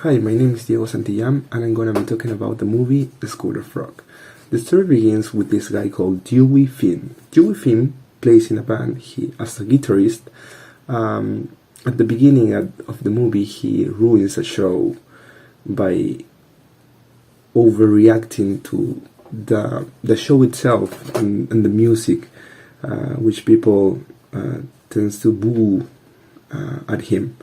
Hi, my name is Diego Santillán, and I'm gonna be talking about the movie The School of Rock. The story begins with this guy called Dewey Finn. Dewey Finn plays in a band as a guitarist. At the beginning of the movie, he ruins a show by overreacting to the show itself and the music, which people tends to boo at him.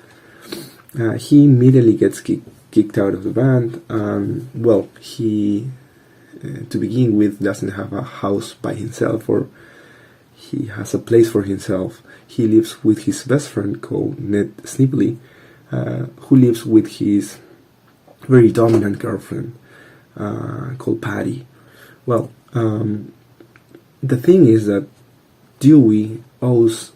He immediately gets kicked out of the band. He, to begin with, doesn't have a house by himself, or he has a place for himself. He lives with his best friend called Ned Snibley, who lives with his very dominant girlfriend called Patty. Well, the thing is that Dewey owes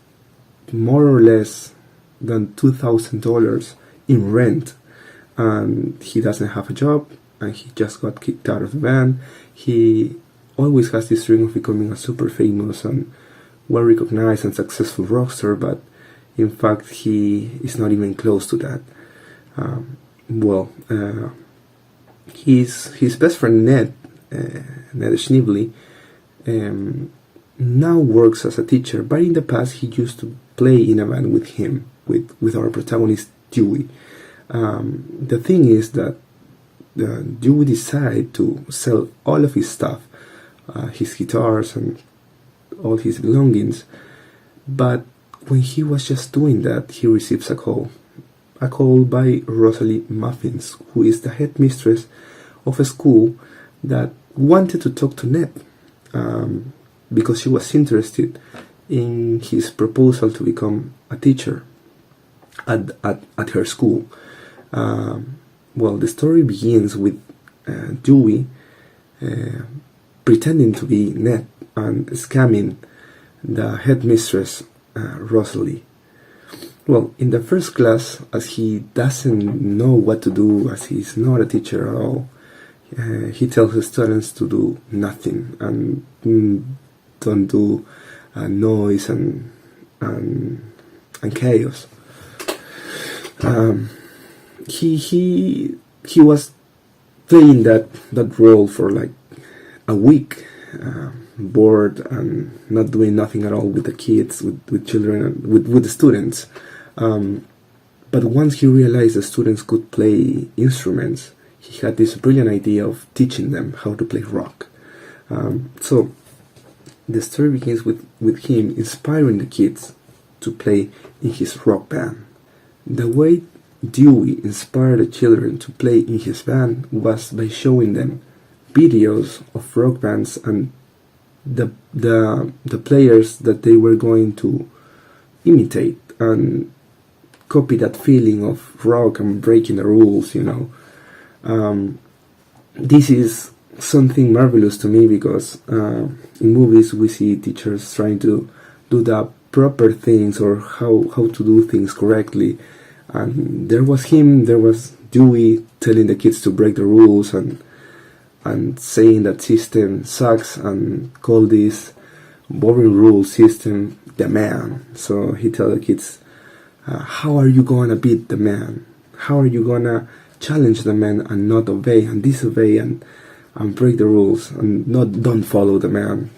more or less than $2,000 in rent, and he doesn't have a job, and he just got kicked out of the band. He always has this dream of becoming a super famous and well recognized and successful rock star, but in fact he is not even close to that. His best friend Ned Schneebly now works as a teacher, but in the past he used to play in a band with him, with our protagonist Dewey. The thing is that Dewey decided to sell all of his stuff, his guitars and all his belongings, but when he was just doing that, he receives a call by Rosalie Muffins, who is the headmistress of a school that wanted to talk to Ned, because she was interested in his proposal to become a teacher at her school. The story begins with Dewey pretending to be Ned and scamming the headmistress, Rosalie. Well, in the first class, as he doesn't know what to do, as he's not a teacher at all, he tells the students to do nothing and don't do noise and chaos. He was playing that role for like a week, bored and not doing nothing at all with the kids, with children, with the students. But once he realized the students could play instruments, he had this brilliant idea of teaching them how to play rock. So the story begins with him inspiring the kids to play in his rock band. The way Dewey inspired the children to play in his band was by showing them videos of rock bands and the players that they were going to imitate and copy that feeling of rock and breaking the rules, This is something marvelous to me because in movies we see teachers trying to do the proper things or how to do things correctly, and there was Dewey telling the kids to break the rules and saying that system sucks and call this boring rule system the man. So he tells the kids, how are you gonna beat the man? How are you gonna challenge the man and not obey and disobey and break the rules and don't follow the man?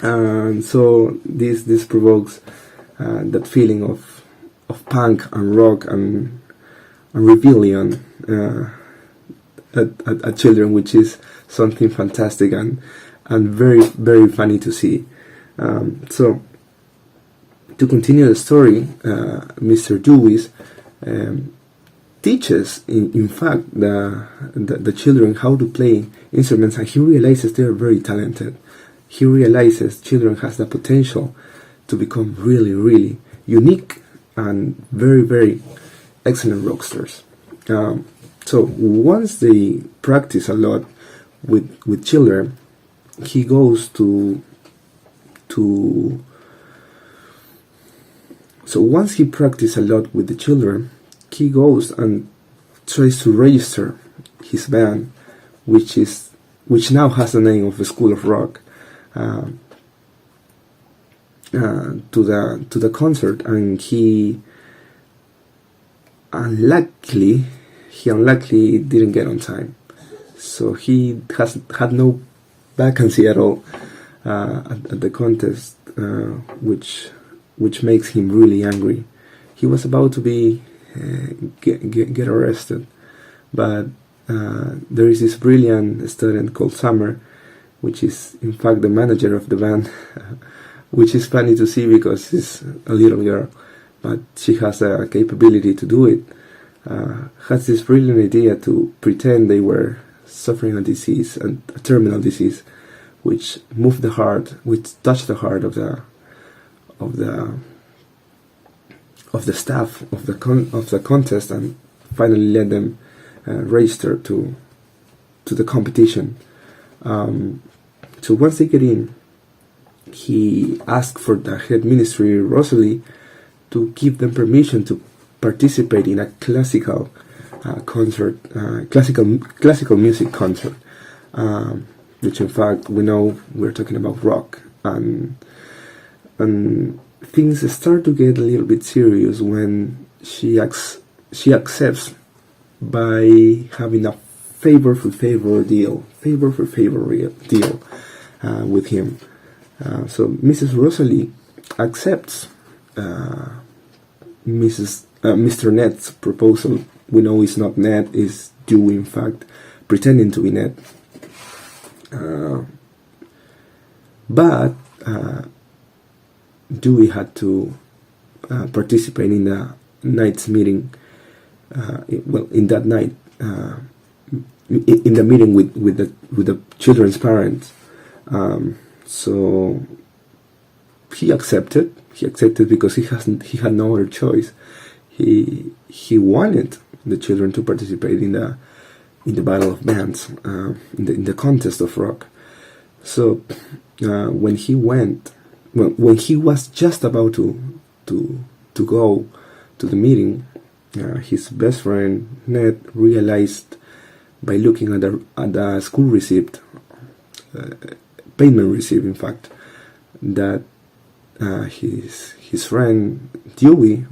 And so this provokes that feeling of punk and rock and rebellion at children, which is something fantastic and very, very funny to see. So to continue the story, Mr. Dewey's teaches in fact the children how to play instruments, and he realizes they are very talented. He realizes children has the potential to become really, really unique and very, very excellent rock stars. So once they practice a lot with children, he goes so once he practices a lot with the children, he goes and tries to register his band, which now has the name of the School of Rock, to the concert, and he unluckily he unluckily didn't get on time. So he has had no vacancy at all at the contest, which makes him really angry. He was about to be get arrested, but there is this brilliant student called Summer, which is in fact the manager of the band, which is funny to see because she's a little girl, but she has a capability to do it. Has this brilliant idea to pretend they were suffering a disease, a terminal disease, which moved the heart, which touched the heart of the staff of the contest, and finally led them register to the competition. So once they get in, he asked for the head ministry, Rosalie, to give them permission to participate in a classical concert, classical music concert, which in fact we know we're talking about rock, and things start to get a little bit serious when she accepts by having a favor for favor deal with him. So Mrs. Rosalie accepts Mr. Ned's proposal. We know it's not Ned, it's Dewey, in fact, pretending to be Ned. But Dewey had to participate in the night's meeting. In that night, in the meeting with the children's parents. So he accepted because he had no other choice. He wanted the children to participate in the battle of bands, in the contest of rock. So when he was just about to go to the meeting, his best friend Ned realized by looking at the school receipt, payment receipt, in fact, that his friend Dewey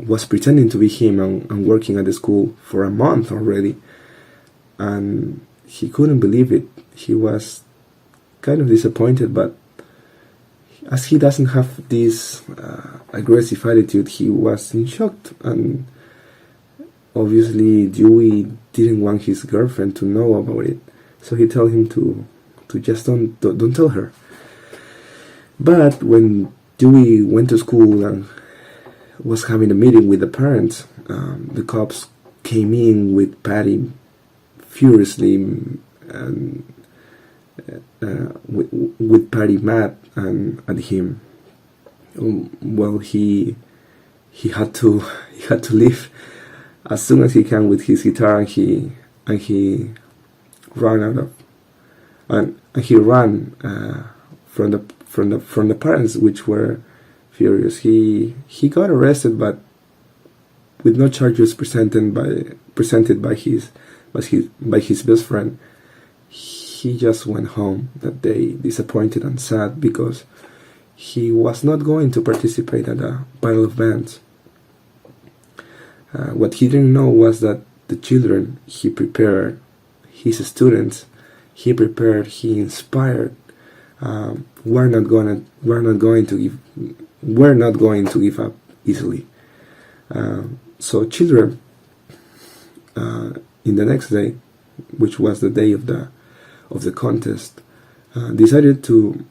was pretending to be him and working at the school for a month already, and he couldn't believe it. He was kind of disappointed, but as he doesn't have this aggressive attitude, he was in shock, and obviously Dewey didn't want his girlfriend to know about it, so he told him to just don't tell her. But when Dewey went to school and was having a meeting with the parents, the cops came in with Patty furiously, and with Patty mad at him. Well, he had to leave as soon as he can with his guitar, and he ran from the parents, which were furious. He got arrested, but with no charges presented by his best friend. He just went home that day disappointed and sad because he was not going to participate at the Battle of Bands. What he didn't know was that the children he prepared, his students, he inspired, were not going to give up easily. So children, in the next day, which was the day of the contest, decided to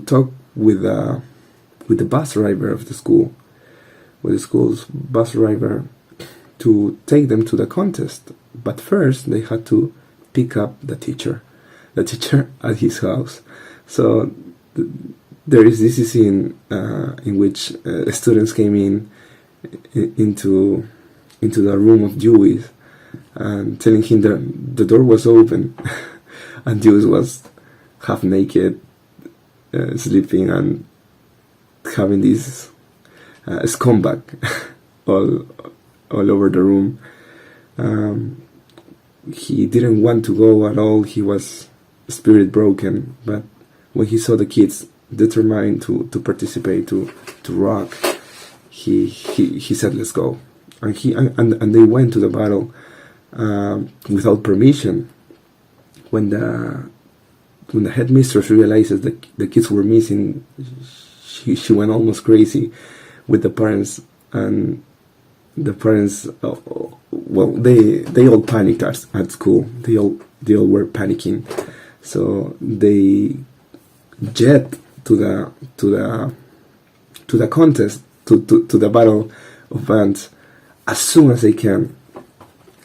talk with the bus driver of the school, with the school's bus driver, to take them to the contest. But first they had to pick up the teacher at his house. So there is this scene in which students came into the room of Dewey and telling him that the door was open and Dewey was half naked, sleeping and having this scumbag all over the room. He didn't want to go at all. He was spirit broken, but when he saw the kids determined to participate, to rock, he said, let's go. and they went to the battle without permission. When the headmistress realizes that the kids were missing, she went almost crazy with the parents, and the parents, well, they all panicked at school. They all were panicking, so they jet to the contest, to the battle of bands as soon as they can.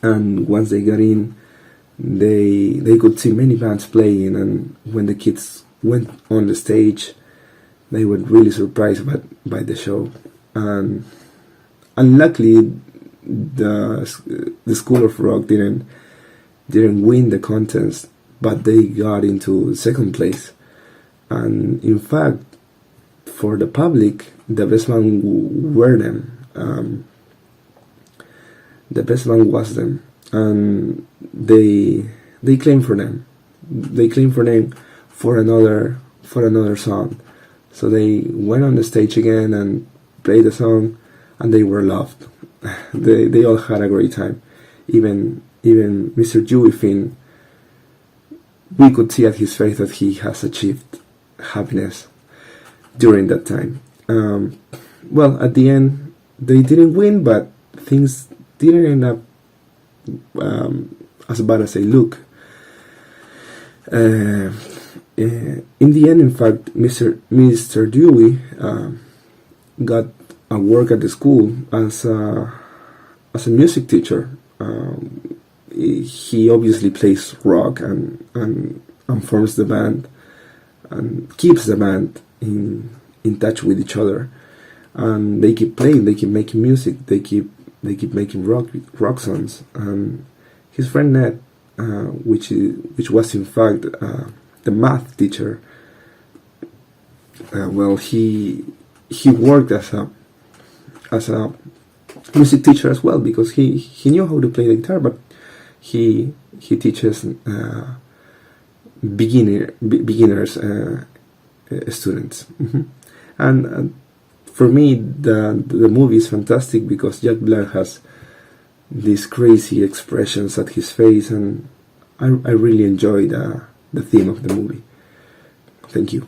And once they got in, they could see many bands playing, and when the kids went on the stage, they were really surprised by the show. And luckily, the School of Rock didn't win the contest, but they got into second place. And in fact, for the public, the best man were them. The best man was them, and they claimed for them. They claimed for them for another song. So they went on the stage again and played the song, and they were loved. They all had a great time. Even Mr. Dewey Finn, we could see at his face that he has achieved happiness during that time. Well, at the end, they didn't win, but things didn't end up as bad as they look. In the end, in fact, Mr. Dewey got a work at the school as a music teacher. He obviously plays rock and forms the band and keeps the band in touch with each other. And they keep playing, they keep making music, they keep making rock songs. And his friend Ned, which was in fact the math teacher, well, he worked as a music teacher as well, because he knew how to play the guitar, but he teaches beginners students. Mm-hmm. And for me, the movie is fantastic because Jack Black has these crazy expressions at his face, and I really enjoy the theme of the movie. Thank you.